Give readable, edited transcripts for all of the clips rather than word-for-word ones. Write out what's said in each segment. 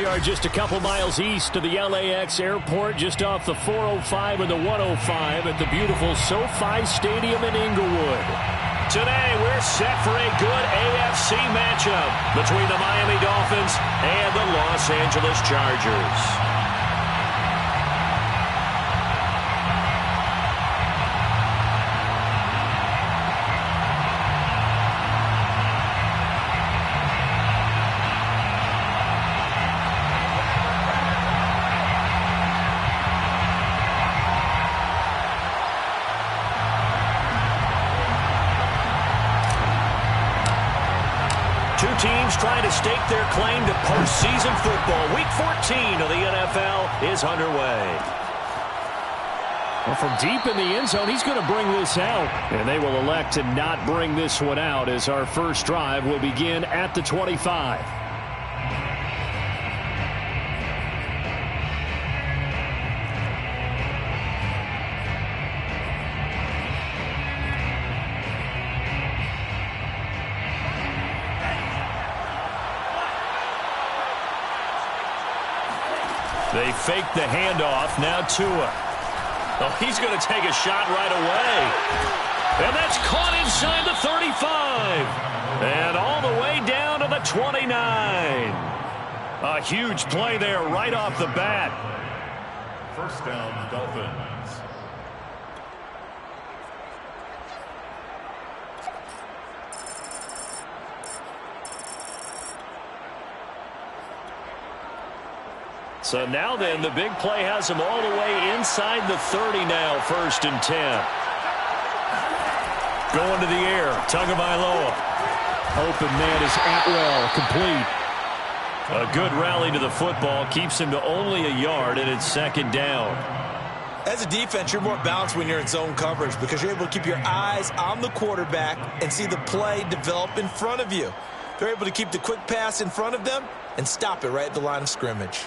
We are just a couple miles east of the LAX airport, just off the 405 and the 105 at the beautiful SoFi Stadium in Inglewood. Today, we're set for a good AFC matchup between the Miami Dolphins and the Los Angeles Chargers. Two teams trying to stake their claim to postseason football. Week 14 of the NFL is underway. Well, from deep in the end zone, he's going to bring this out. And they will elect to not bring this one out as our first drive will begin at the 25. They fake the handoff. Now Tua. Oh, he's going to take a shot right away. And that's caught inside the 35. And all the way down to the 29. A huge play there right off the bat. First down, Dolphins. So now then, the big play has him all the way inside the 30 now, 1st and 10. Going to the air, Tagovailoa. Open man is Atwell, complete. A good rally to the football, keeps him to only a yard, and it's 2nd down. As a defense, you're more balanced when you're in zone coverage because you're able to keep your eyes on the quarterback and see the play develop in front of you. They're able to keep the quick pass in front of them and stop it right at the line of scrimmage.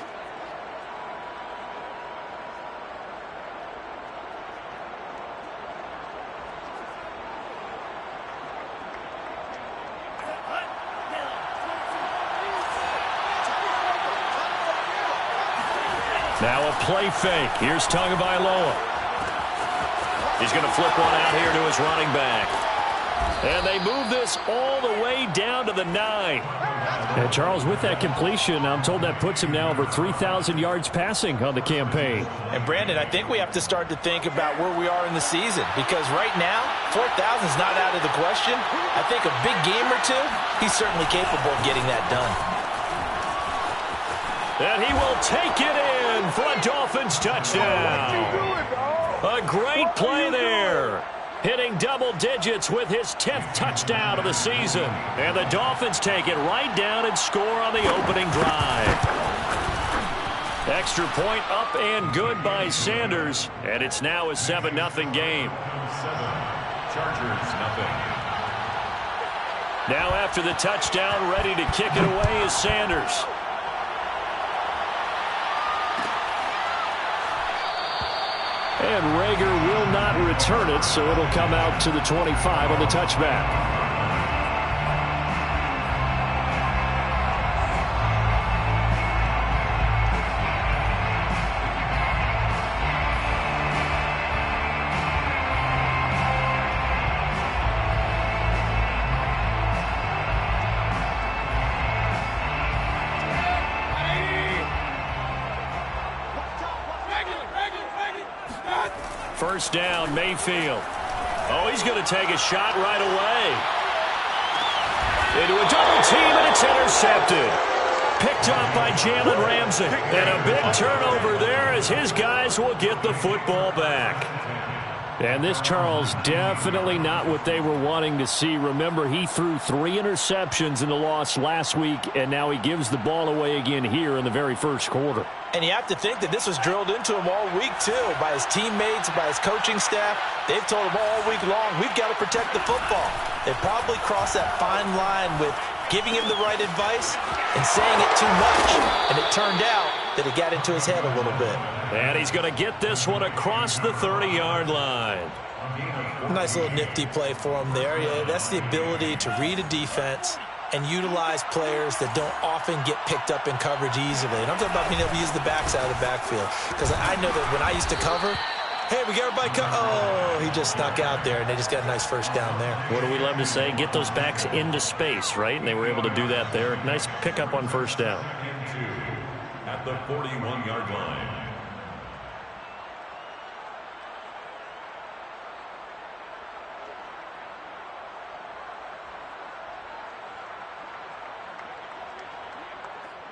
Now a play fake. Here's Tagovailoa. He's going to flip one out here to his running back. And they move this all the way down to the 9. And Charles, with that completion, I'm told that puts him now over 3,000 yards passing on the campaign. And Brandon, I think we have to start to think about where we are in the season because right now, 4,000 is not out of the question. I think a big game or two, he's certainly capable of getting that done. And he will take it in for a Dolphins touchdown. A great play there. Hitting double digits with his 10th touchdown of the season. And the Dolphins take it right down and score on the opening drive. Extra point up and good by Sanders, and it's now a 7-0 game. 7, Chargers, nothing. Now after the touchdown, ready to kick it away is Sanders. And Rager will not return it, so it'll come out to the 25 on the touchback. First down, Mayfield. Oh, he's going to take a shot right away. Into a double team, and it's intercepted. Picked up by Jalen Ramsey. And a big turnover there as his guys will get the football back. And this, Charles, definitely not what they were wanting to see. Remember, he threw 3 interceptions in the loss last week, and now he gives the ball away again here in the very first quarter. And you have to think that this was drilled into him all week, too, by his teammates, by his coaching staff. They've told him all week long, we've got to protect the football. They probably crossed that fine line with giving him the right advice and saying it too much. And it turned out that it got into his head a little bit. And he's going to get this one across the 30-yard line. Nice little nifty play for him there. Yeah, that's the ability to read a defense and utilize players that don't often get picked up in coverage easily. And I'm talking about being able to use the backside of the backfield. Because I know that when I used to cover, hey, we got everybody oh, he just snuck out there, and they just got a nice first down there. What do we love to say? Get those backs into space, right? And they were able to do that there. Nice pickup on first down. At the 41-yard line.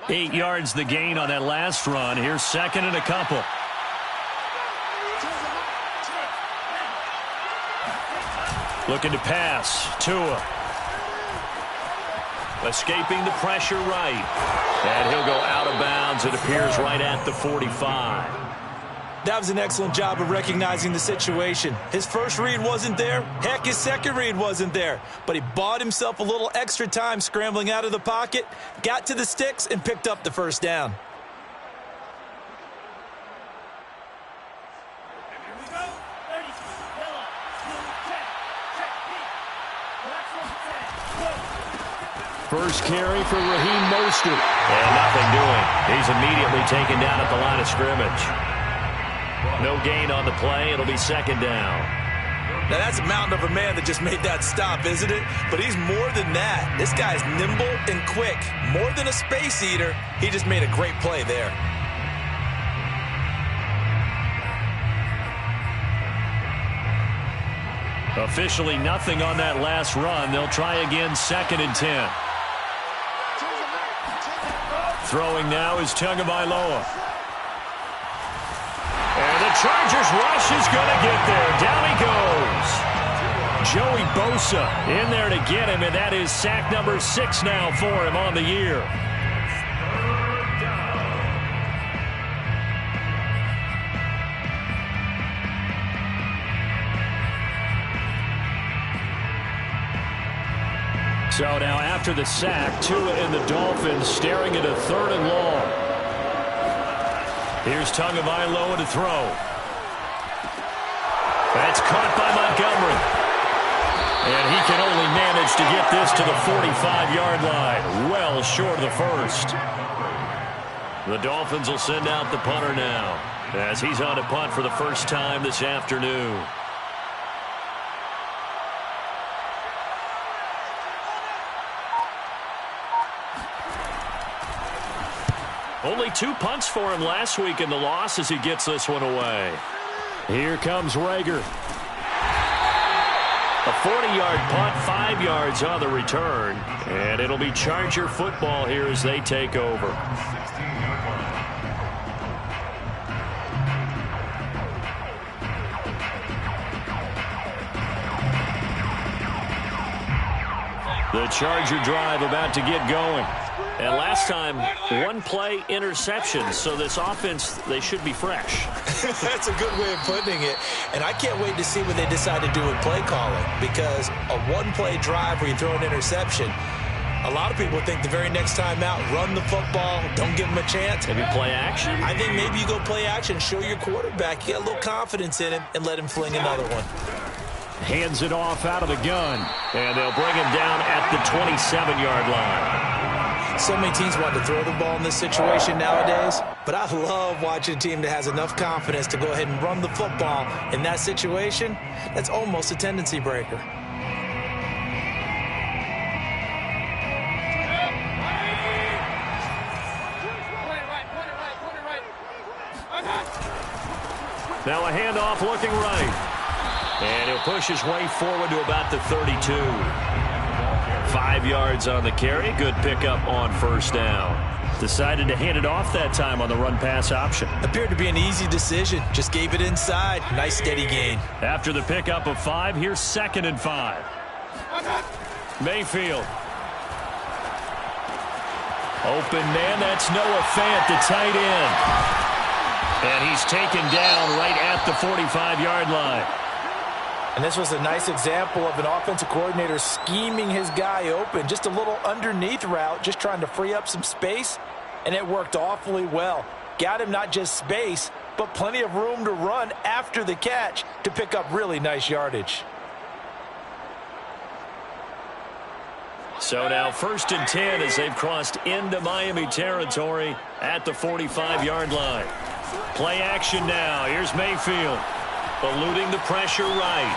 Eight yards the gain on that last run. Here's second and a couple. Looking to pass. Tua. Escaping the pressure right. And he'll go out of bounds. It appears right at the 45. That was an excellent job of recognizing the situation. His first read wasn't there. Heck, his second read wasn't there. But he bought himself a little extra time scrambling out of the pocket, got to the sticks, and picked up the first down. First carry for Raheem Mostert. And nothing doing. He's immediately taken down at the line of scrimmage. No gain on the play. It'll be second down. Now, that's a mountain of a man that just made that stop, isn't it? But he's more than that. This guy's nimble and quick. More than a space eater, he just made a great play there. Officially nothing on that last run. They'll try again, second and 10. Throwing now is Tagovailoa. And the Chargers rush is going to get there. Down he goes. Joey Bosa in there to get him, and that is sack number 6 now for him on the year. So now after the sack, Tua and the Dolphins staring at a 3rd and long. Here's Tagovailoa to throw. That's caught by Montgomery. And he can only manage to get this to the 45-yard line. Well short of the first. The Dolphins will send out the punter now, as he's on to punt for the first time this afternoon. Only 2 punts for him last week in the loss as he gets this one away. Here comes Rager. A 40-yard punt, 5 yards on the return. And it'll be Charger football here as they take over. The Charger drive about to get going. And last time, one-play interception. So this offense, they should be fresh. That's a good way of putting it. And I can't wait to see what they decide to do with play calling, because a one-play drive where you throw an interception, a lot of people think the very next time out, run the football, don't give them a chance. Maybe play action? I think maybe you go play action, show your quarterback, you get a little confidence in him, and let him fling another one. Hands it off out of the gun, and they'll bring him down at the 27-yard line. So many teams want to throw the ball in this situation nowadays, but I love watching a team that has enough confidence to go ahead and run the football in that situation. That's almost a tendency breaker. Now a handoff looking right. And he'll push his way forward to about the 32. 5 yards on the carry. Good pickup on first down. Decided to hand it off that time on the run-pass option. Appeared to be an easy decision. Just gave it inside. Nice steady gain. After the pickup of 5, here's 2nd and 5. Mayfield. Open man. That's Noah Fant, the tight end. And he's taken down right at the 45-yard line. And this was a nice example of an offensive coordinator scheming his guy open. Just a little underneath route, just trying to free up some space, and it worked awfully well. Got him not just space, but plenty of room to run after the catch to pick up really nice yardage. So now 1st and 10 as they've crossed into Miami territory at the 45-yard line. Play action now. Here's Mayfield. Eluding the pressure right.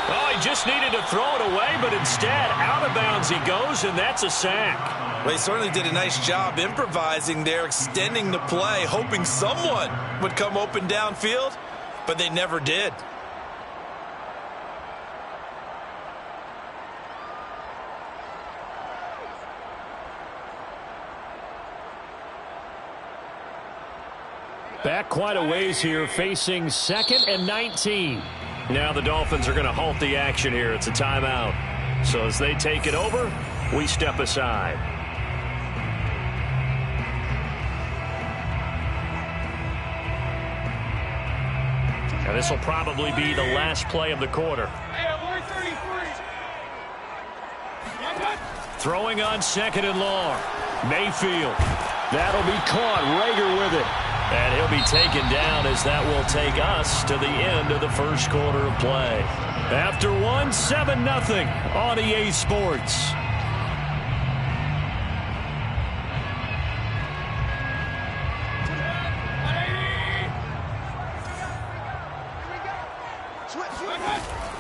Oh, he just needed to throw it away, but instead, out of bounds he goes, and that's a sack. Well, he certainly did a nice job improvising there, extending the play, hoping someone would come open downfield, but they never did. Back quite a ways here, facing 2nd and 19. Now the Dolphins are going to halt the action here. It's a timeout. So as they take it over, we step aside. And this will probably be the last play of the quarter. Throwing on 2nd and long. Mayfield. That'll be caught. Rager with it. And he'll be taken down as that will take us to the end of the first quarter of play. After 1, 7-0 on EA Sports.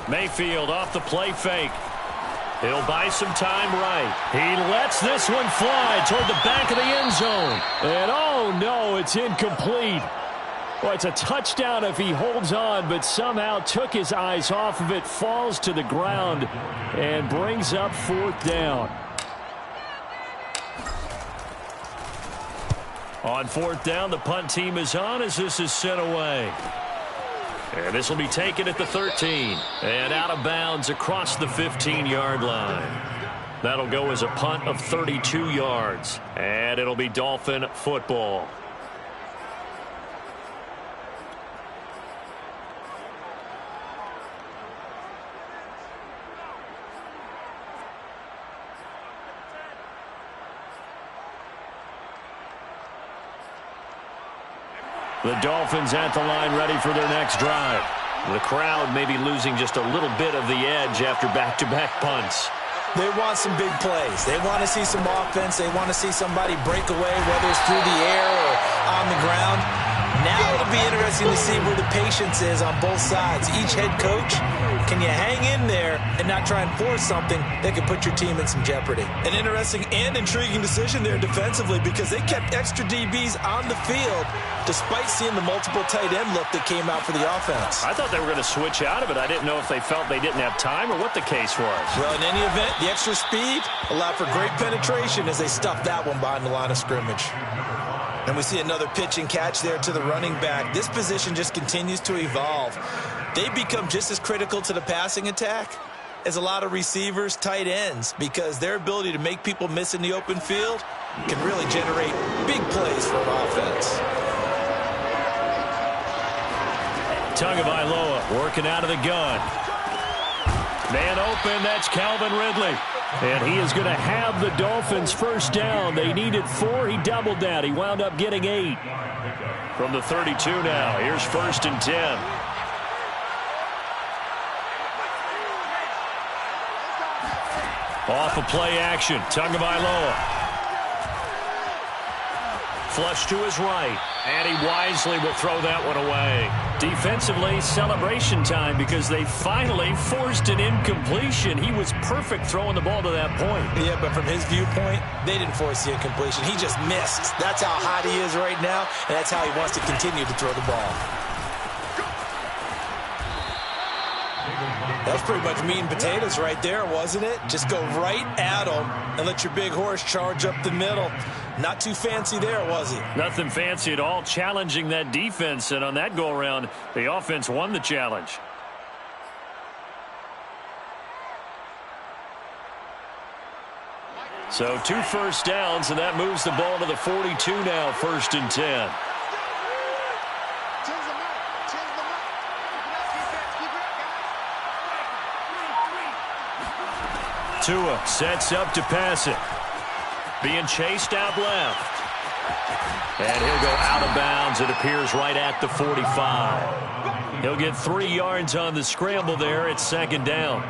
Mayfield off the play fake. He'll buy some time right. He lets this one fly toward the back of the end zone. And oh no, it's incomplete. Well, it's a touchdown if he holds on, but somehow took his eyes off of it, falls to the ground, and brings up 4th down. On 4th down, the punt team is on as this is sent away. And this will be taken at the 13. And out of bounds across the 15-yard line. That'll go as a punt of 32 yards. And it'll be Dolphin football. The Dolphins at the line ready for their next drive. The crowd may be losing just a little bit of the edge after back-to-back punts. They want some big plays. They want to see some offense. They want to see somebody break away, whether it's through the air or on the ground. Now it'll be interesting to see where the patience is on both sides. Each head coach, can you hang in there and not try and force something that could put your team in some jeopardy? An interesting and intriguing decision there defensively, because they kept extra DBs on the field despite seeing the multiple tight end look that came out for the offense. I thought they were going to switch out of it. I didn't know if they felt they didn't have time or what the case was. Well, in any event, the extra speed allowed for great penetration as they stuffed that one behind the line of scrimmage. And we see another pitch and catch there to the running back. This position just continues to evolve. They become just as critical to the passing attack is a lot of receivers, tight ends, because their ability to make people miss in the open field can really generate big plays for an offense. Tagovailoa working out of the gun. Man open, that's Calvin Ridley. And he is going to have the Dolphins first down. They needed 4. He doubled that. He wound up getting 8. From the 32 now. Here's 1st and 10. Off of play action. Tagovailoa. Flush to his right. And he wisely will throw that one away. Defensively, celebration time because they finally forced an incompletion. He was perfect throwing the ball to that point. Yeah, but from his viewpoint, they didn't force the incompletion. He just missed. That's how hot he is right now, and that's how he wants to continue to throw the ball. That was pretty much meat and potatoes right there, wasn't it? Just go right at him and let your big horse charge up the middle. Not too fancy there, was it? Nothing fancy at all, challenging that defense. And on that go-around, the offense won the challenge. So 2 first downs, and that moves the ball to the 42 now, 1st and 10. Tua sets up to pass it. Being chased out left. And he'll go out of bounds. It appears right at the 45. He'll get 3 yards on the scramble there. It's 2nd down.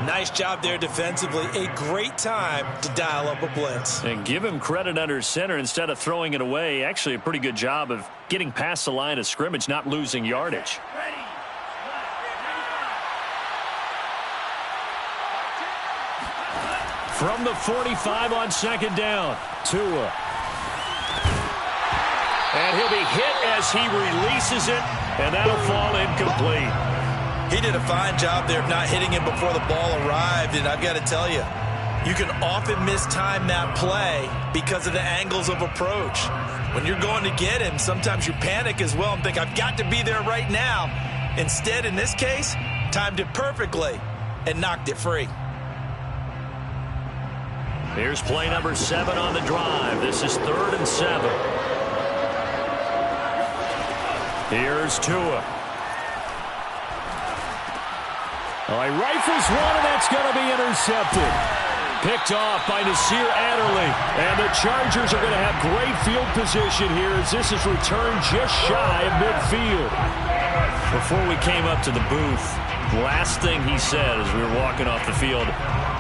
Nice job there defensively. A great time to dial up a blitz. And give him credit under center instead of throwing it away. Actually a pretty good job of getting past the line of scrimmage, not losing yardage. From the 45 on 2nd down, Tua. And he'll be hit as he releases it, and that'll fall incomplete. He did a fine job there of not hitting him before the ball arrived, and I've got to tell you, you can often mistime that play because of the angles of approach. When you're going to get him, sometimes you panic as well and think, I've got to be there right now. Instead, in this case, timed it perfectly and knocked it free. Here's play number 7 on the drive. This is 3rd and 7. Here's Tua. Oh, he rifles one, and that's going to be intercepted. Picked off by Nasir Adderley. And the Chargers are going to have great field position here as this is returned just shy of midfield. Before we came up to the booth, last thing he said as we were walking off the field,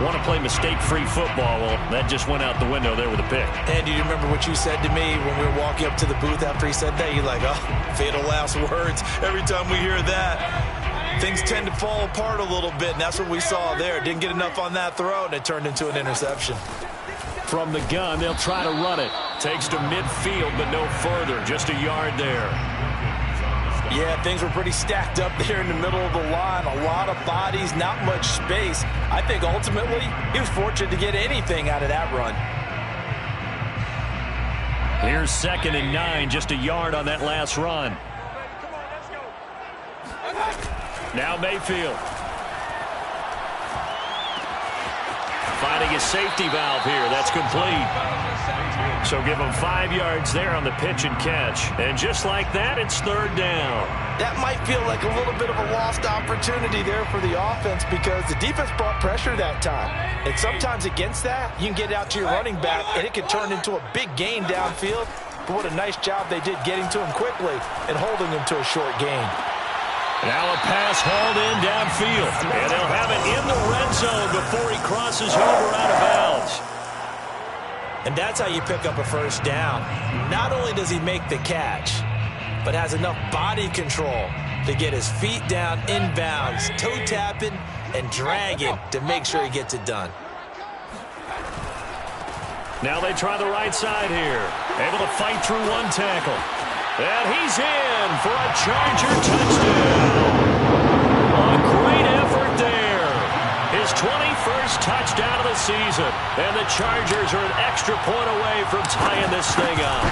want to play mistake-free football. Well, that just went out the window there with a pick. And do you remember what you said to me when we were walking up to the booth after he said that? You're like, oh, fatal last words. Every time we hear that, things tend to fall apart a little bit, and that's what we saw there. Didn't get enough on that throw, and it turned into an interception. From the gun, they'll try to run it. Takes to midfield, but no further. Just a yard there. Yeah, things were pretty stacked up there in the middle of the line. A lot of bodies, not much space. I think ultimately he was fortunate to get anything out of that run. Here's 2nd and 9, just a yard on that last run. Now Mayfield. Finding his safety valve here. That's complete. So give him 5 yards there on the pitch and catch. And just like that, it's 3rd down. That might feel like a little bit of a lost opportunity there for the offense because the defense brought pressure that time. And sometimes against that, you can get out to your running back, and it can turn into a big gain downfield. But what a nice job they did getting to him quickly and holding him to a short gain. Now a pass hauled in downfield. And they'll have it in the red zone before he crosses over out of bounds. And that's how you pick up a 1st down. Not only does he make the catch, but has enough body control to get his feet down inbounds, toe tapping and dragging to make sure he gets it done. Now they try the right side here. Able to fight through one tackle. And he's in for a Charger touchdown. A great effort there. His 21st touchdown of the season. And the Chargers are an extra point away from tying this thing up.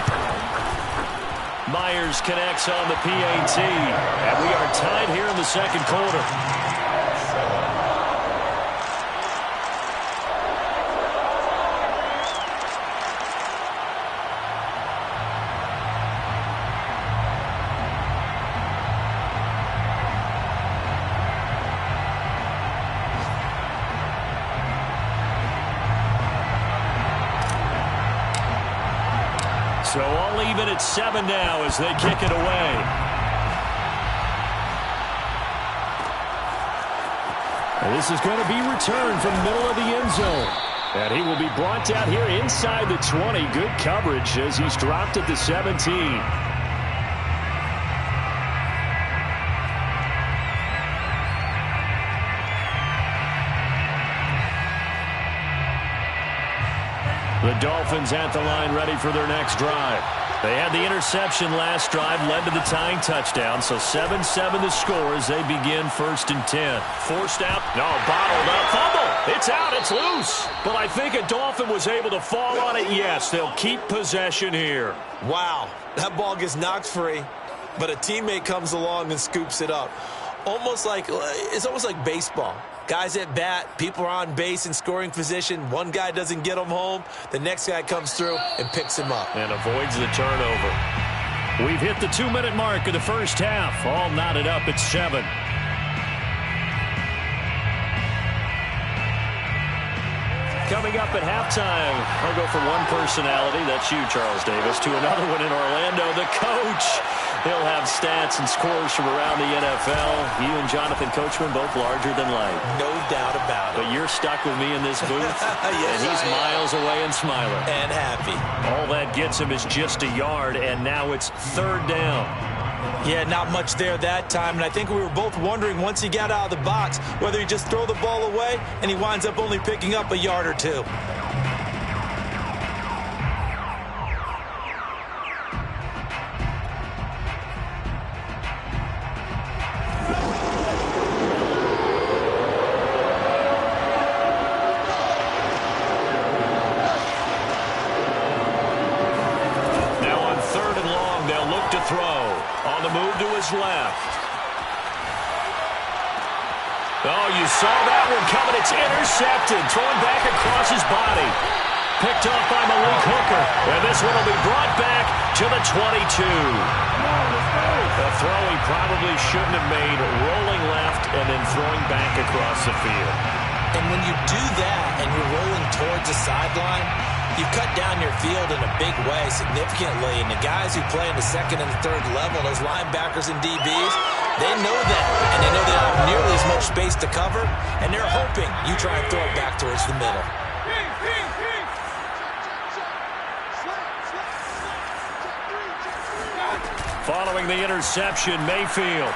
Myers connects on the PAT. And we are tied here in the 2nd quarter. They'll even at 7 now as they kick it away. And this is going to be returned from the middle of the end zone. And he will be brought down here inside the 20. Good coverage as he's dropped at the 17. The Dolphins at the line ready for their next drive. They had the interception last drive, led to the tying touchdown. So 7-7 the score as they begin 1st and 10. Forced out. No, bottled up. Fumble. It's out. It's loose. But I think a Dolphin was able to fall on it. Yes, they'll keep possession here. Wow. That ball gets knocked free, but a teammate comes along and scoops it up. It's almost like baseball. Guys at bat, people are on base in scoring position. One guy doesn't get him home. The next guy comes through and picks him up. And avoids the turnover. We've hit the 2-minute mark of the first half. All knotted up at 7. Coming up at halftime, I'll go from one personality, that's you, Charles Davis, to another one in Orlando, the coach. He'll have stats and scores from around the NFL. You and Jonathan Coachman, both larger than life. No doubt about it. But you're stuck with me in this booth, yes, and he's miles away and smiling. And happy. All that gets him is just a yard, and now it's 3rd down. Yeah, not much there that time, and I think we were both wondering once he got out of the box whether he just throw the ball away, and he winds up only picking up a yard or two. Left. Oh, you saw that one coming. It's intercepted. Thrown back across his body. Picked off by Malik Hooker. And this one will be brought back to the 22. A throw he probably shouldn't have made. Rolling left and then throwing back across the field. And when you do that and you're rolling towards the sideline, you cut down your field in a big way significantly, and the guys who play in the 2nd and 3rd level, those linebackers and DBs, they know that, and they know they don't have nearly as much space to cover, and they're hoping you try and throw it back towards the middle. Following the interception, Mayfield.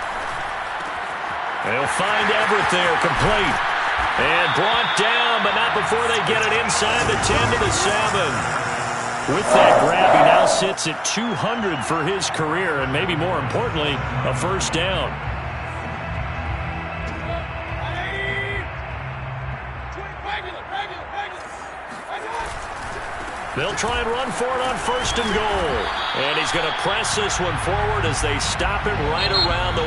They'll find Everett there, complete. And brought down, but not before they get it inside the 10 to the 7. With that grab, he now sits at 200 for his career, and maybe more importantly, a 1st down. They'll try and run for it on 1st and goal. And he's going to press this one forward as they stop it right around the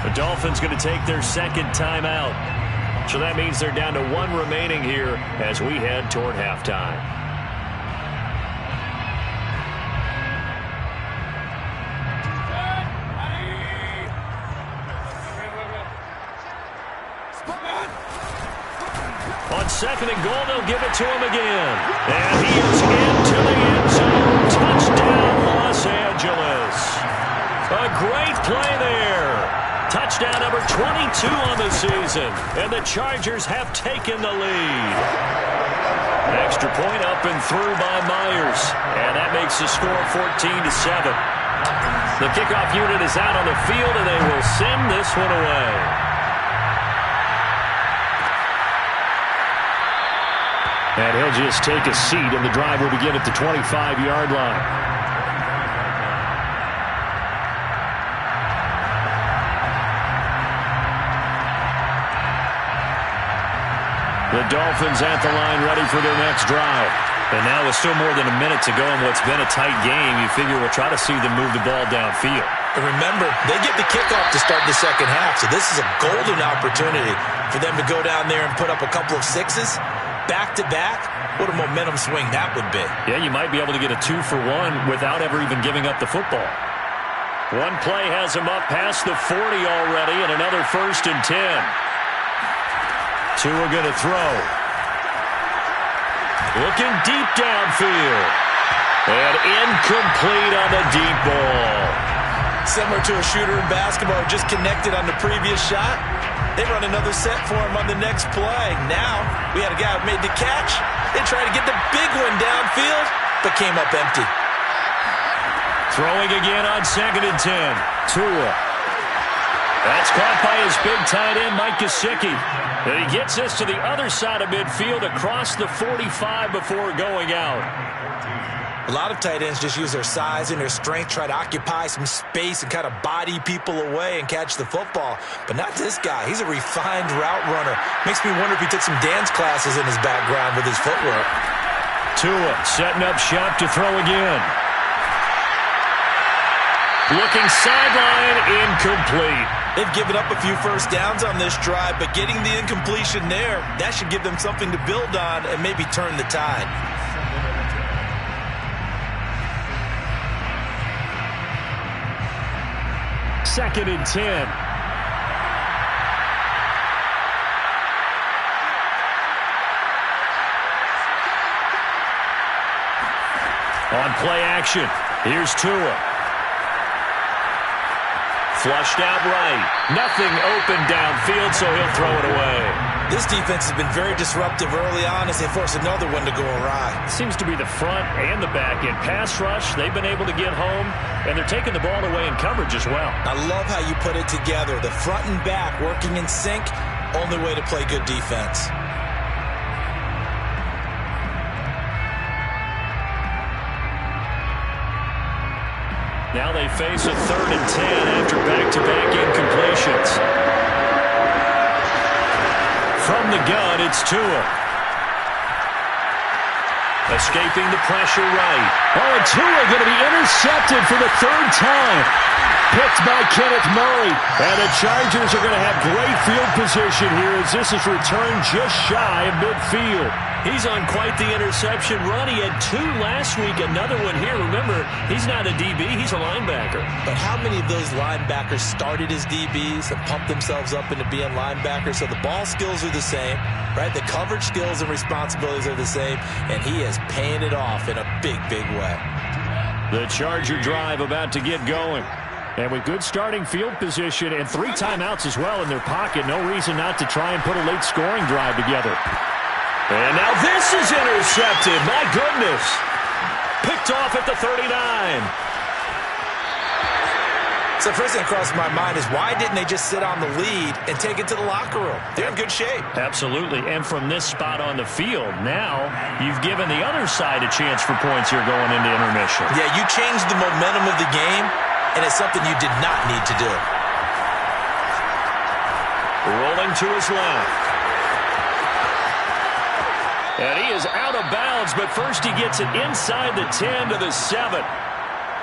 1. The Dolphins going to take their 2nd timeout. So that means they're down to 1 remaining here as we head toward halftime. On 2nd and goal, they'll give it to him again. And he is into the end zone. Touchdown, Los Angeles. A great play there. Touchdown number 22 on the season, and the Chargers have taken the lead. Extra point up and through by Myers, and that makes the score 14-7. The kickoff unit is out on the field, and they will send this one away. And he'll just take a seat, and the drive will begin at the 25-yard line. The Dolphins at the line ready for their next drive. And now with still more than a minute to go in what's been a tight game, you figure we'll try to see them move the ball downfield. And remember, they get the kickoff to start the 2nd half, so this is a golden opportunity for them to go down there and put up a couple of 6s. Back-to-back, what a momentum swing that would be. Yeah, you might be able to get a 2-for-1 without ever even giving up the football. One play has them up past the 40 already, and another 1st and 10. Tua going to throw. Looking deep downfield. And incomplete on the deep ball. Similar to a shooter in basketball, just connected on the previous shot. They run another set for him on the next play. Now, we had a guy who made the catch. They tried to get the big one downfield, but came up empty. Throwing again on 2nd and 10. Tua. That's caught by his big tight end, Mike Gesicki. And he gets this to the other side of midfield across the 45 before going out. A lot of tight ends just use their size and their strength, try to occupy some space and kind of body people away and catch the football. But not this guy. He's a refined route runner. Makes me wonder if he took some dance classes in his background with his footwork. Tua setting up shop to throw again. Looking sideline, incomplete. They've given up a few first downs on this drive, but getting the incompletion there, that should give them something to build on and maybe turn the tide. Second and 10. On play action, here's Tua. Flushed out right. Nothing open downfield, so he'll throw it away. This defense has been very disruptive early on as they force another one to go awry. Seems to be the front and the back end. Pass rush, they've been able to get home, and they're taking the ball away in coverage as well. I love how you put it together. The front and back working in sync, only way to play good defense. Now they face a 3rd and 10 after back-to-back incompletions. From the gun, it's Tua. Escaping the pressure right. Oh, and Tua going to be intercepted for the 3rd time. Picked by Kenneth Murray. And the Chargers are going to have great field position here as this is returned just shy of midfield. He's on quite the interception run. He had 2 last week, another one here. Remember, he's not a DB, he's a linebacker. But how many of those linebackers started as DBs and pumped themselves up into being linebackers? So the ball skills are the same, right? The coverage skills and responsibilities are the same, and he is paying it off in a big, big way. The Charger drive about to get going. And with good starting field position and 3 timeouts as well in their pocket, no reason not to try and put a late scoring drive together. And now this is intercepted. My goodness. Picked off at the 39. So first thing that crossed my mind is why didn't they just sit on the lead and take it to the locker room? They're in good shape. Absolutely. And from this spot on the field, now you've given the other side a chance for points here going into intermission. Yeah, you changed the momentum of the game, and it's something you did not need to do. Rolling to his left. And he is out of bounds, but first he gets it inside the 10 to the 7.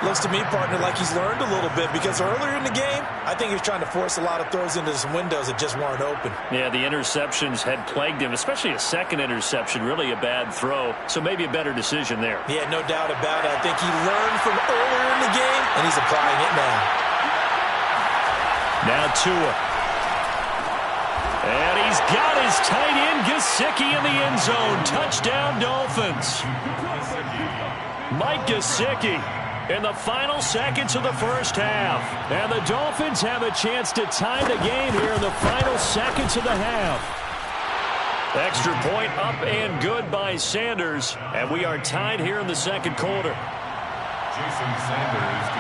Looks to me, partner, like he's learned a little bit because earlier in the game, I think he was trying to force a lot of throws into some windows that just weren't open. Yeah, the interceptions had plagued him, especially a second interception, really a bad throw. So maybe a better decision there. Yeah, no doubt about it. I think he learned from earlier in the game, and he's applying it now. Now Tua. And he's got his tight end, Gesicki, in the end zone. Touchdown, Dolphins. Mike Gesicki in the final seconds of the first half. And the Dolphins have a chance to tie the game here in the final seconds of the half. Extra point up and good by Sanders. And we are tied here in the second quarter.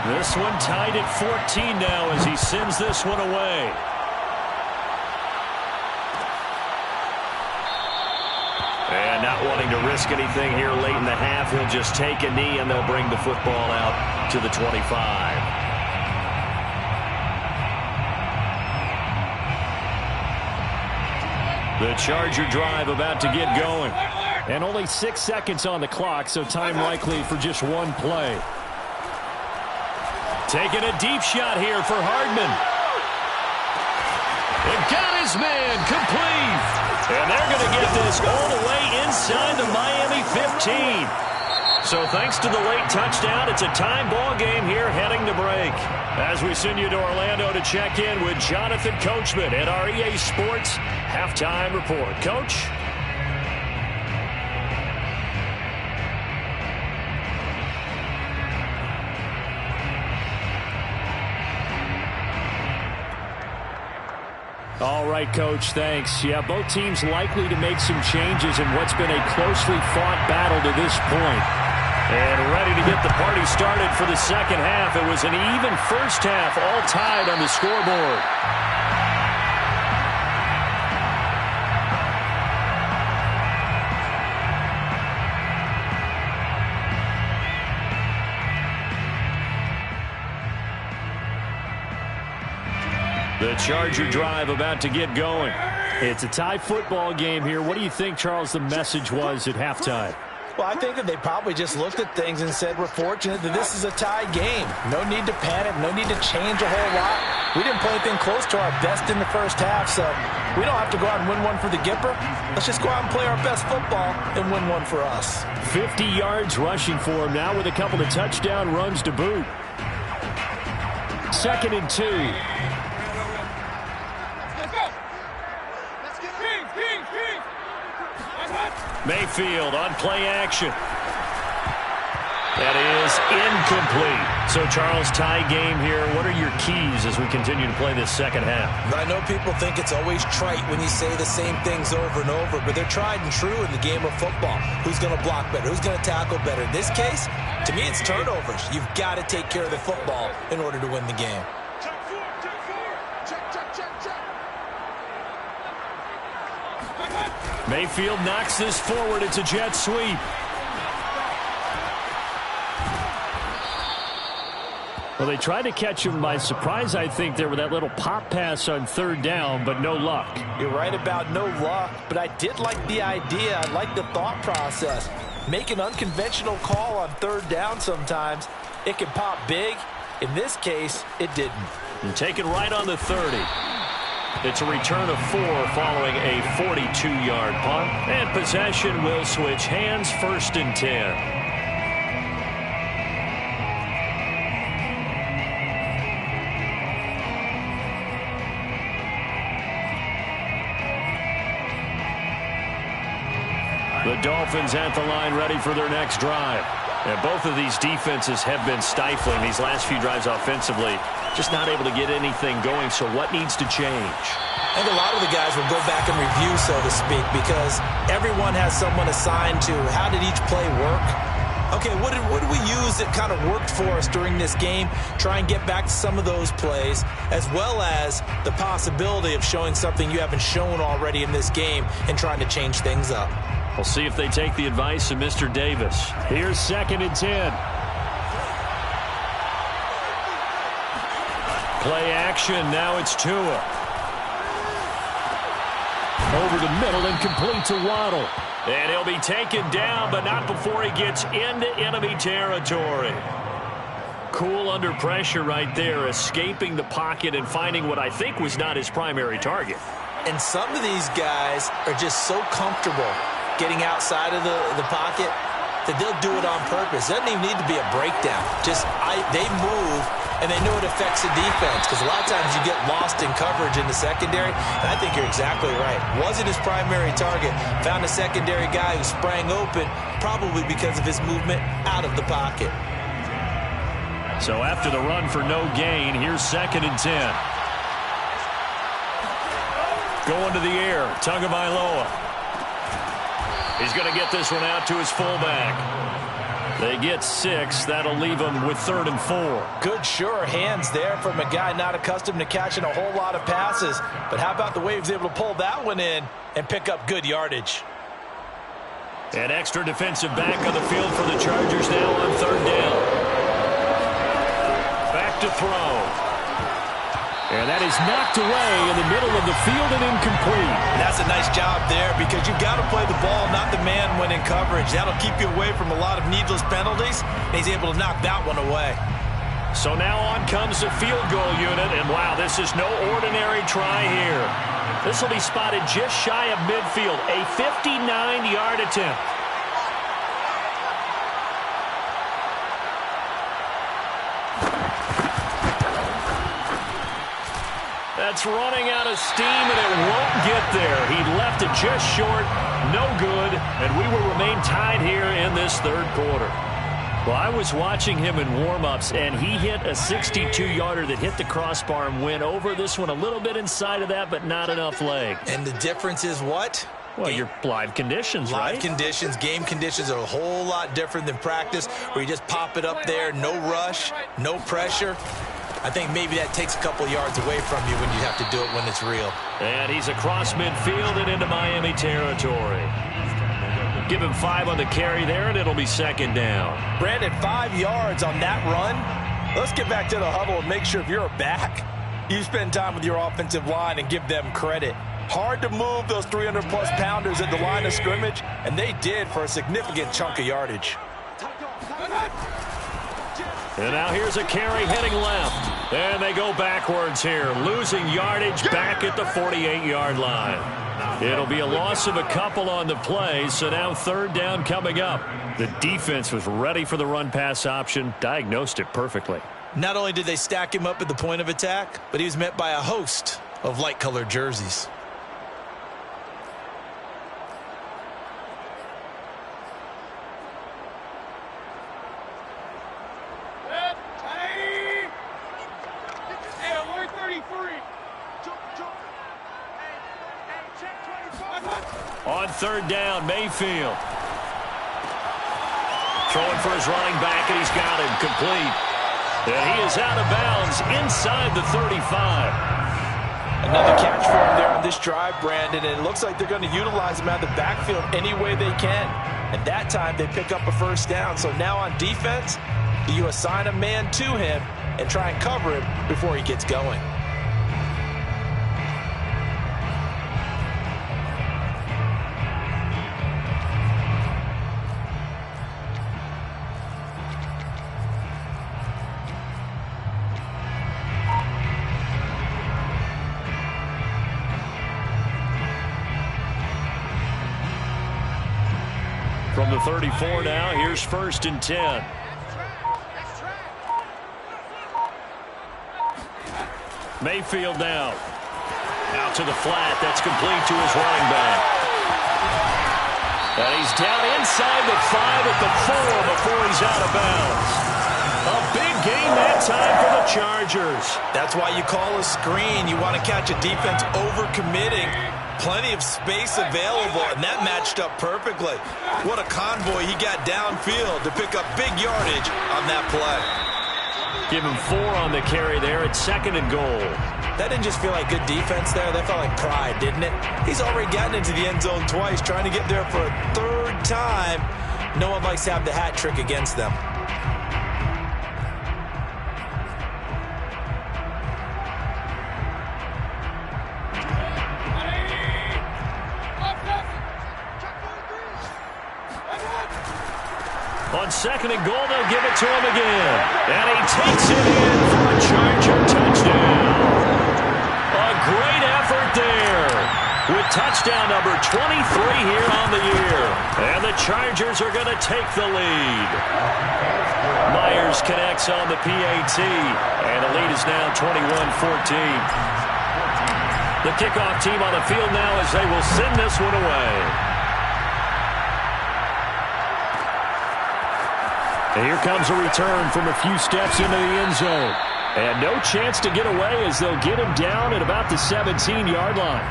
This one tied at 14 now as he sends this one away. And not wanting to risk anything here late in the half, he'll just take a knee and they'll bring the football out to the 25. The Charger drive about to get going. And only 6 seconds on the clock, so time likely for just one play. Taking a deep shot here for Hardman. And got his man complete. And they're going to get this all the way inside the Miami 15. So thanks to the late touchdown, it's a tie ball game here heading to break. As we send you to Orlando to check in with Jonathan Coachman at our EA Sports Halftime Report. Coach? All right, Coach, thanks. Yeah, both teams likely to make some changes in what's been a closely fought battle to this point. And ready to get the party started for the second half. It was an even first half, all tied on the scoreboard. The Charger drive about to get going. It's a tie football game here. What do you think, Charles, the message was at halftime? Well, I think that they probably just looked at things and said, we're fortunate that this is a tie game. No need to panic. No need to change a whole lot. We didn't play anything close to our best in the first half, so we don't have to go out and win one for the Gipper. Let's just go out and play our best football and win one for us. 50 yards rushing for him now with a couple of touchdown runs to boot. 2nd and 2. Mayfield on play action. That is incomplete. So, Charles, tie game here. What are your keys as we continue to play this second half? I know people think it's always trite when you say the same things over and over, but they're tried and true in the game of football. Who's going to block better? Who's going to tackle better? In this case, to me, it's turnovers. You've got to take care of the football in order to win the game. Mayfield knocks this forward. It's a jet sweep. Well, they tried to catch him by surprise, I think, there with that little pop pass on 3rd down, but no luck. You're right about no luck, but I did like the idea. I like the thought process. Make an unconventional call on 3rd down sometimes. It can pop big. In this case, it didn't. And taken right on the 30. It's a return of 4 following a 42-yard punt. And possession will switch hands, 1st and 10. The Dolphins at the line ready for their next drive. And both of these defenses have been stifling these last few drives offensively. Just not able to get anything going, so what needs to change? I think a lot of the guys will go back and review, so to speak, because everyone has someone assigned to how did each play work. Okay, what did we use that kind of worked for us during this game? Try and get back to some of those plays, as well as the possibility of showing something you haven't shown already in this game and trying to change things up. We'll see if they take the advice of Mr. Davis. Here's 2nd and 10. Play action. Now it's Tua. Over the middle and complete to Waddle. And he'll be taken down, but not before he gets into enemy territory. Cool under pressure right there, escaping the pocket and finding what I think was not his primary target. And some of these guys are just so comfortable getting outside of the pocket that they'll do it on purpose. It doesn't even need to be a breakdown. They move, and they know it affects the defense, because a lot of times you get lost in coverage in the secondary, and I think you're exactly right. Wasn't his primary target. Found a secondary guy who sprang open, probably because of his movement out of the pocket. So after the run for no gain, here's 2nd and 10. Going to the air, Tagovailoa. He's going to get this one out to his fullback. They get 6. That'll leave them with 3rd and 4. Good, sure hands there from a guy not accustomed to catching a whole lot of passes. But how about the way he was able to pull that one in and pick up good yardage? An extra defensive back on the field for the Chargers now on 3rd down. Back to throw. And that is knocked away in the middle of the field and incomplete. And that's a nice job there, because you've got to play the ball, not the man when in coverage. That'll keep you away from a lot of needless penalties, and he's able to knock that one away. So now on comes the field goal unit, and wow, this is no ordinary try here. This will be spotted just shy of midfield, a 59-yard attempt. That's running out of steam, and it won't get there. He left it just short, no good, and we will remain tied here in this 3rd quarter. Well, I was watching him in warm-ups, and he hit a 62-yarder that hit the crossbar and went over. This one a little bit inside of that, but not enough leg. And the difference is what? Well, your live conditions, right? Live conditions, game conditions are a whole lot different than practice, where you just pop it up there, no rush, no pressure. I think maybe that takes a couple yards away from you when you have to do it when it's real. And he's across midfield and into Miami territory. Give him 5 on the carry there, and it'll be second down. Brandon, 5 yards on that run. Let's get back to the huddle and make sure if you're a back, you spend time with your offensive line and give them credit. Hard to move those 300-plus pounders at the line of scrimmage, and they did for a significant chunk of yardage. And now here's a carry heading left. And they go backwards here, losing yardage back at the 48-yard line. It'll be a loss of a couple on the play, so now third down coming up. The defense was ready for the run-pass option, diagnosed it perfectly. Not only did they stack him up at the point of attack, but he was met by a host of light-colored jerseys. On third down, Mayfield. Throwing for his running back, and he's got him complete. And he is out of bounds inside the 35. Another catch for him there on this drive, Brandon, and it looks like they're going to utilize him out of the backfield any way they can. And that time they pick up a first down. So now on defense, you assign a man to him and try and cover him before he gets going. From the 34 now, here's first and 10. Mayfield now. Out to the flat. That's complete to his running back. And he's down inside the 5 at the 4 before he's out of bounds. A big gain that time for the Chargers. That's why you call a screen. You want to catch a defense over-committing. Plenty of space available, and that matched up perfectly. What a convoy he got downfield to pick up big yardage on that play. Give him 4 on the carry there at second and goal. That didn't just feel like good defense there. That felt like pride, didn't it? He's already gotten into the end zone twice, trying to get there for a third time. No one likes to have the hat trick against them. On second and goal, they'll give it to him again. And he takes it in for a Charger touchdown. A great effort there. With touchdown number 23 here on the year. And the Chargers are going to take the lead. Myers connects on the PAT. And the lead is now 21-14. The kickoff team on the field now as they will send this one away. And here comes a return from a few steps into the end zone. And no chance to get away as they'll get him down at about the 17-yard line.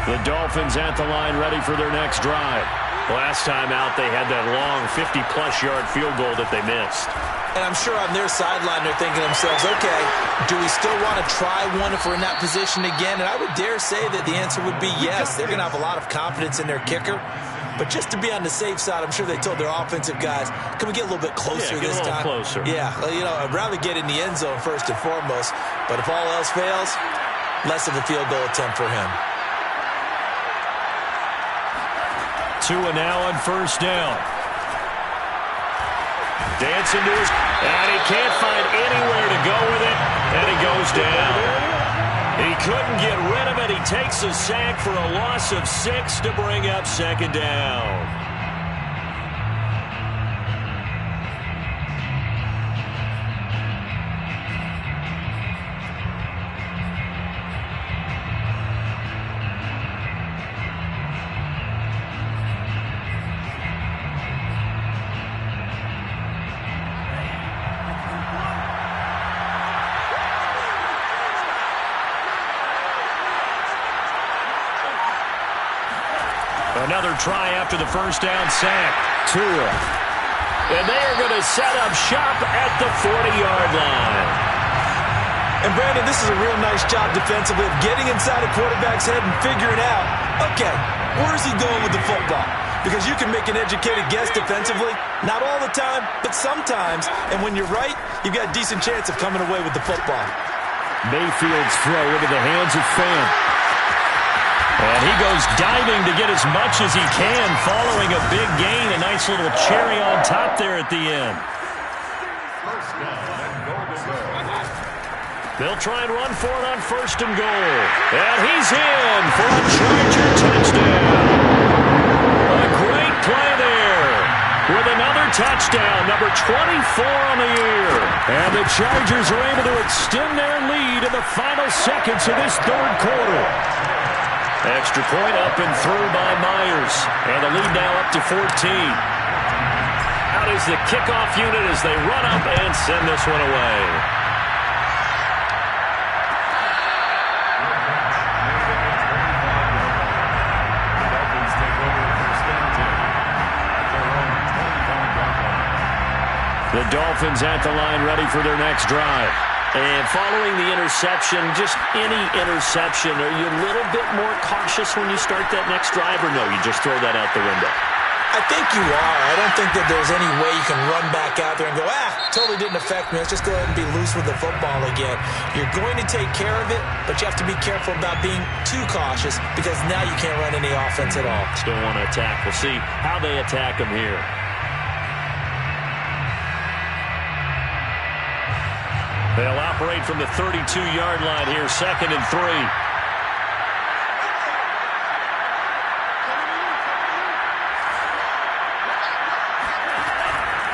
The Dolphins at the line ready for their next drive. Last time out, they had that long 50-plus yard field goal that they missed. And I'm sure on their sideline they're thinking to themselves, okay, do we still want to try one if we're in that position again? And I would dare say that the answer would be yes. They're going to have a lot of confidence in their kicker. But just to be on the safe side, I'm sure they told their offensive guys, can we get a little bit closer this time? Closer. Yeah, you know, I'd rather get in the end zone first and foremost. But if all else fails, less of a field goal attempt for him. Tua now on first down. Dancing to his, and he can't find anywhere to go with it, and he goes down. He couldn't get rid of it. He takes a sack for a loss of 6 to bring up second down. another try after the first down sack. Tua. And they are going to set up shop at the 40-yard line. And, Brandon, this is a real nice job defensively of getting inside a quarterback's head and figuring out, okay, where's he going with the football? Because you can make an educated guess defensively, not all the time, but sometimes. And when you're right, you've got a decent chance of coming away with the football. Mayfield's throw into the hands of Fant. And he goes diving to get as much as he can, following a big gain. A nice little cherry on top there at the end. They'll try and run for it on 1st and goal. And he's in for a Charger touchdown. A great play there with another touchdown, number 24 on the year. And the Chargers are able to extend their lead in the final seconds of this 3rd quarter. Extra point up and through by Myers. And the lead now up to 14. Out is the kickoff unit as they run up and send this one away. The Dolphins at the line ready for their next drive. And following the interception, just any interception, are you a little bit more cautious when you start that next drive, or no, you just throw that out the window? I think you are. I don't think that there's any way you can run back out there and go, totally didn't affect me. Let's just go ahead and be loose with the football again. You're going to take care of it, but you have to be careful about being too cautious because now you can't run any offense at all. Still want to attack. We'll see how they attack them here. They'll operate from the 32-yard line here, 2nd and 3.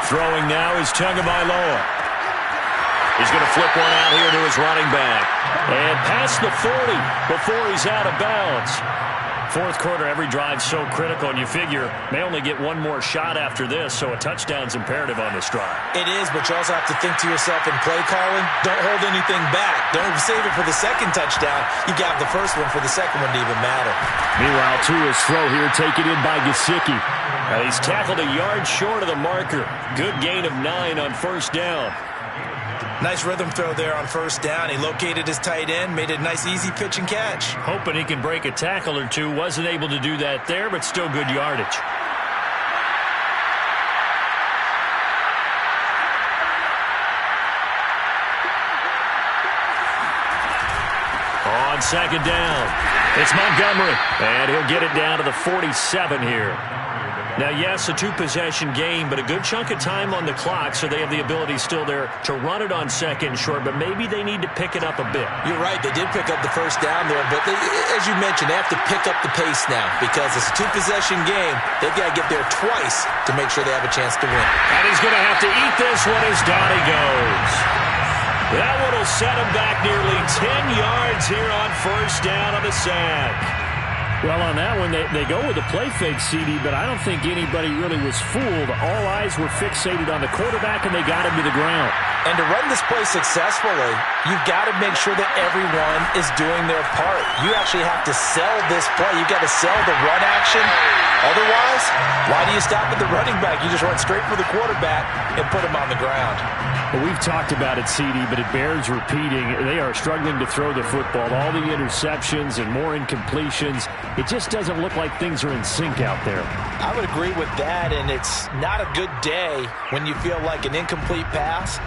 Throwing now is Tagovailoa. He's going to flip one out here to his running back. And past the 40 before he's out of bounds. 4th quarter, every drive so critical, and you figure may only get one more shot after this, so a touchdown's imperative on this drive. It is, but you also have to think to yourself in play calling, don't hold anything back. Don't save it for the 2nd touchdown. You got the 1st one for the 2nd one to even matter. Meanwhile, Tua's throw here taken in by Gesicki. He's tackled a yard short of the marker. Good gain of 9 on 1st down. Nice rhythm throw there on 1st down. He located his tight end, made it a nice easy pitch and catch. Hoping he can break a tackle or two. Wasn't able to do that there, but still good yardage. On 2nd down, it's Montgomery. And he'll get it down to the 47 here. Now, yes, a 2-possession game, but a good chunk of time on the clock, so they have the ability still there to run it on 2nd and short, but maybe they need to pick it up a bit. You're right. They did pick up the 1st down there, but as you mentioned, they have to pick up the pace now because it's a 2-possession game. They've got to get there twice to make sure they have a chance to win. And he's going to have to eat this one as Donnie goes. That one will set him back nearly 10 yards here on 1st down on the sack. Well, on that one, they go with a play fake, CD, but I don't think anybody really was fooled. All eyes were fixated on the quarterback, and they got him to the ground. And to run this play successfully, you've got to make sure that everyone is doing their part. You actually have to sell this play. You've got to sell the run action. Otherwise, why do you stop at the running back? You just run straight for the quarterback and put him on the ground. Well, we've talked about it, CD, but it bears repeating. They are struggling to throw the football. All the interceptions and more incompletions. It just doesn't look like things are in sync out there. I would agree with that, and it's not a good day when you feel like an incomplete pass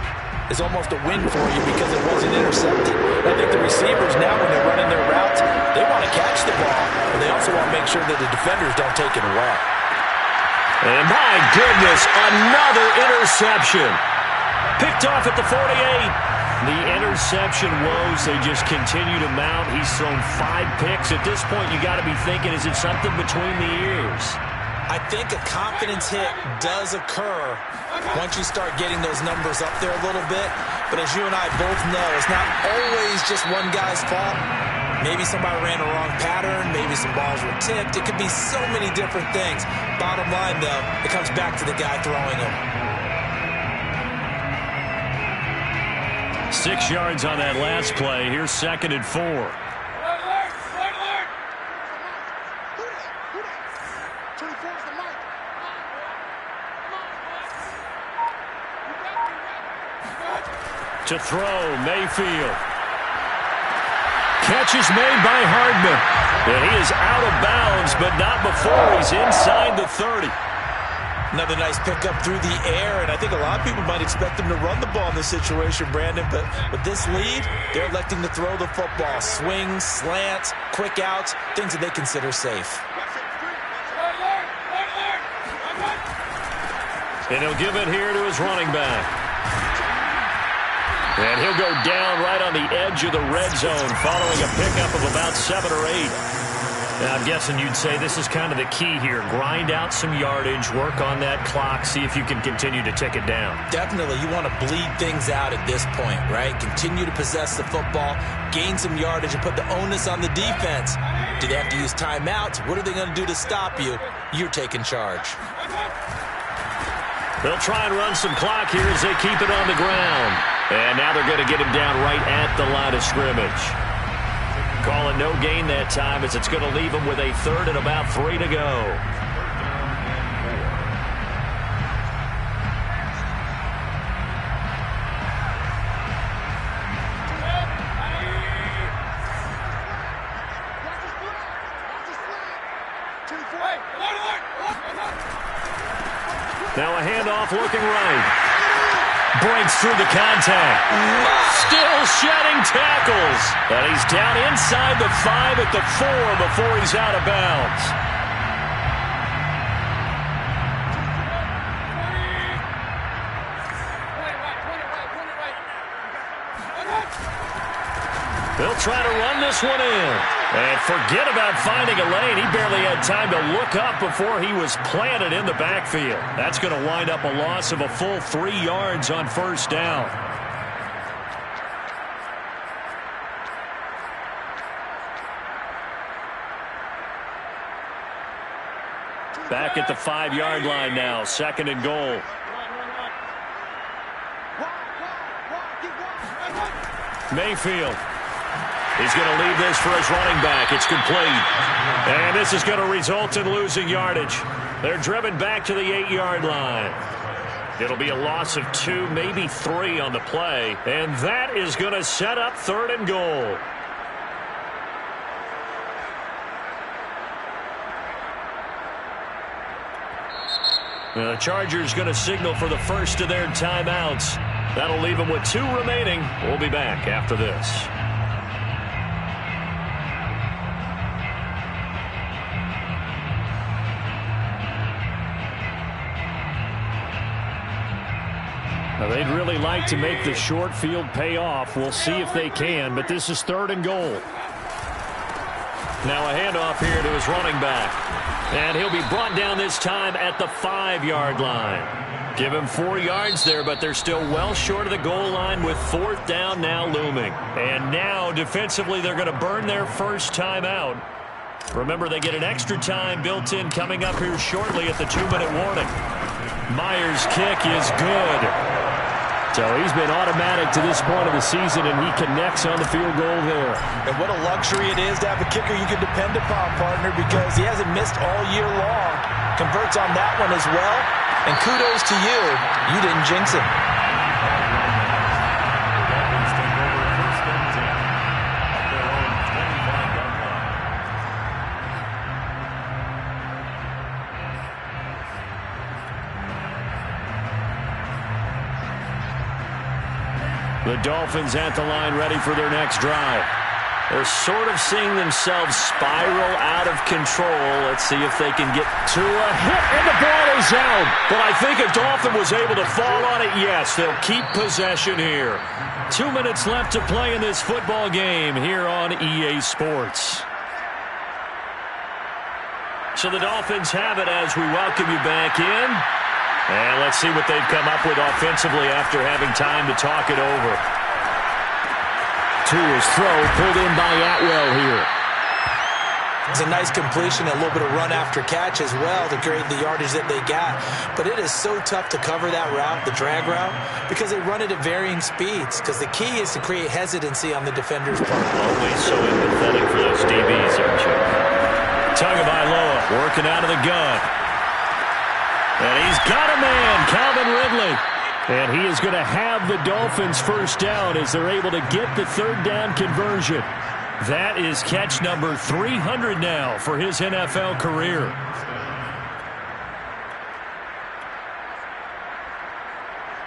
is almost a win for you because it wasn't intercepted. I think the receivers now, when they're running their routes, they want to catch the ball, but they also want to make sure that the defenders don't take it away. And my goodness, another interception. Picked off at the 48. The interception woes, they just continue to mount. He's thrown 5 picks. At this point, you got to be thinking, is it something between the ears? I think a confidence hit does occur once you start getting those numbers up there a little bit. But as you and I both know, it's not always just one guy's fault. Maybe somebody ran a wrong pattern. Maybe some balls were tipped. It could be so many different things. Bottom line, though, it comes back to the guy throwing them. 6 yards on that last play. Here's 2nd and 4. To throw, Mayfield. Catch is made by Hardman. And he is out of bounds, but not before he's inside the 30. Another nice pickup through the air, and I think a lot of people might expect them to run the ball in this situation, Brandon, but with this lead, they're electing to throw the football. Swings, slants, quick outs, things that they consider safe. And he'll give it here to his running back. And he'll go down right on the edge of the red zone following a pickup of about 7 or 8. Now, I'm guessing you'd say this is kind of the key here. Grind out some yardage, work on that clock, see if you can continue to tick it down. Definitely. You want to bleed things out at this point, right? Continue to possess the football, gain some yardage, and put the onus on the defense. Do they have to use timeouts? What are they going to do to stop you? You're taking charge. They'll try and run some clock here as they keep it on the ground. And now they're going to get him down right at the line of scrimmage. Call it no gain that time as it's going to leave him with a 3rd and about 3 to go. Now a handoff looking right. Breaks through the contact. Still shedding tackles. And he's down inside the 5 at the 4 before he's out of bounds. They'll try to run this one in. And forget about finding a lane. He barely had time to look up before he was planted in the backfield. That's going to wind up a loss of a full 3 yards on first down. Back at the 5-yard line now, 2nd and goal. Mayfield. He's going to leave this for his running back. It's complete. And this is going to result in losing yardage. They're driven back to the 8-yard line. It'll be a loss of 2, maybe 3 on the play. And that is going to set up 3rd and goal. Now the Chargers going to signal for the first of their timeouts. That'll leave them with 2 remaining. We'll be back after this. Now they'd really like to make the short field pay off. We'll see if they can, but this is 3rd and goal. Now a handoff here to his running back. And he'll be brought down this time at the 5-yard line. Give him 4 yards there, but they're still well short of the goal line with 4th down now looming. And now defensively they're going to burn their first timeout. Remember, they get an extra time built in coming up here shortly at the 2-minute warning. Myers' kick is good. So he's been automatic to this point of the season, and he connects on the field goal there. And what a luxury it is to have a kicker you can depend upon, partner, because he hasn't missed all year long. Converts on that one as well. And kudos to you. You didn't jinx him. The Dolphins at the line ready for their next drive. They're sort of seeing themselves spiral out of control. Let's see if they can get to a hit, and the ball is out. But I think if Dolphin was able to fall on it, yes, they'll keep possession here. 2 minutes left to play in this football game here on EA Sports. So the Dolphins have it as we welcome you back in. And let's see what they've come up with offensively after having time to talk it over. To his throw, pulled in by Atwell here. It's a nice completion, a little bit of run after catch as well to create the yardage that they got. But it is so tough to cover that route, the drag route, because they run it at varying speeds. Because the key is to create hesitancy on the defender's part. Always so empathetic for those DBs, aren't you? Tagovailoa working out of the gun. And he's got a man, Calvin Ridley. And he is going to have the Dolphins first down as they're able to get the third down conversion. That is catch number 300 now for his NFL career.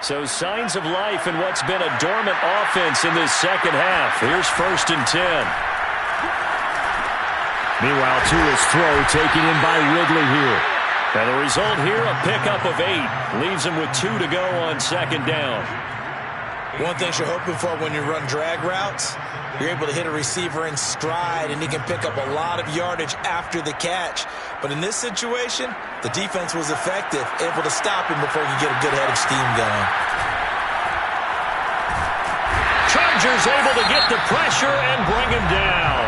So signs of life in what's been a dormant offense in this second half. Here's 1st and 10. Meanwhile, Tua's throw taken in by Ridley here. And the result here, a pickup of 8. Leaves him with 2 to go on 2nd down. One thing you're hoping for when you run drag routes, you're able to hit a receiver in stride, and he can pick up a lot of yardage after the catch. But in this situation, the defense was effective, able to stop him before he could get a good head of steam going. Chargers able to get the pressure and bring him down.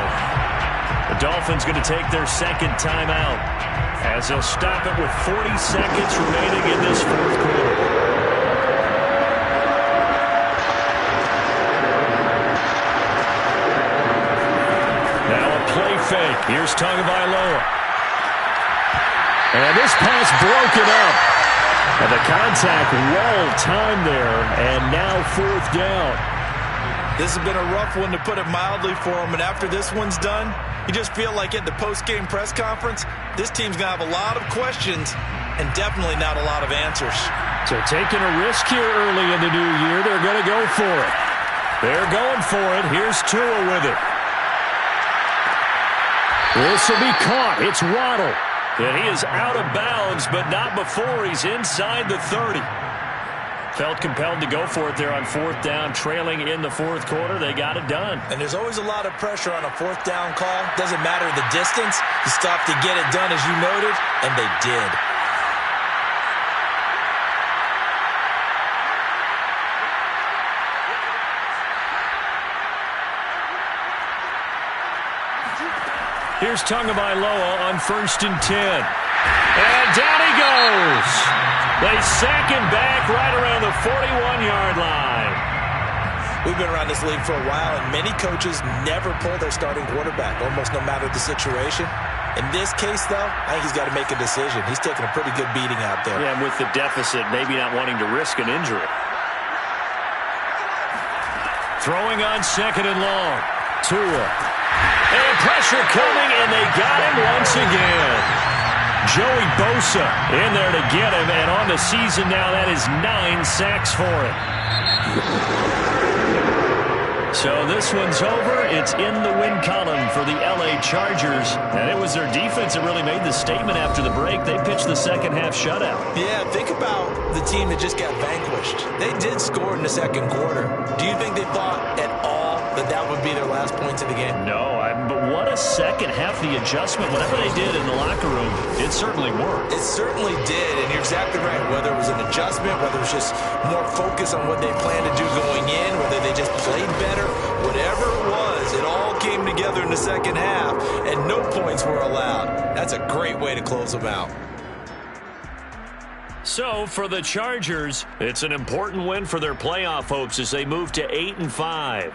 The Dolphins going to take their second timeout as they'll stop it with 40 seconds remaining in this fourth quarter. Now a play fake. Here's Tagovailoa. And this pass broken up. And the contact well timed there. And now 4th down. This has been a rough one, to put it mildly, for him. And after this one's done, you just feel like at the post-game press conference, this team's going to have a lot of questions and definitely not a lot of answers. So taking a risk here early in the new year, they're going to go for it. They're going for it. Here's Tua with it. This will be caught. It's Waddle. And he is out of bounds, but not before he's inside the 30. Felt compelled to go for it there on 4th down, trailing in the 4th quarter. They got it done. And there's always a lot of pressure on a 4th down call. Doesn't matter the distance. You stop to get it done, as you noted, and they did. Here's Tagovailoa on 1st and 10. And down he goes. They sack him back right around the 41-yard line. We've been around this league for a while, and many coaches never pull their starting quarterback, almost no matter the situation. In this case, though, I think he's got to make a decision. He's taking a pretty good beating out there. Yeah, and with the deficit, maybe not wanting to risk an injury. Throwing on 2nd and long. Tua. And pressure coming, and they got him once again. Joey Bosa in there to get him, and on the season now, that is 9 sacks for him. So this one's over. It's in the win column for the LA Chargers. And it was their defense that really made the statement after the break. They pitched the second half shutout. Yeah, think about the team that just got vanquished. They did score in the 2nd quarter. Do you think they thought at all that that would be their last points of the game? No, but what a second half. The adjustment, whatever they did in the locker room, it certainly worked. It certainly did, and you're exactly right. Whether it was an adjustment, whether it was just more focus on what they planned to do going in, whether they just played better, whatever it was, it all came together in the second half, and no points were allowed. That's a great way to close them out. So for the Chargers, it's an important win for their playoff hopes as they move to 8-5.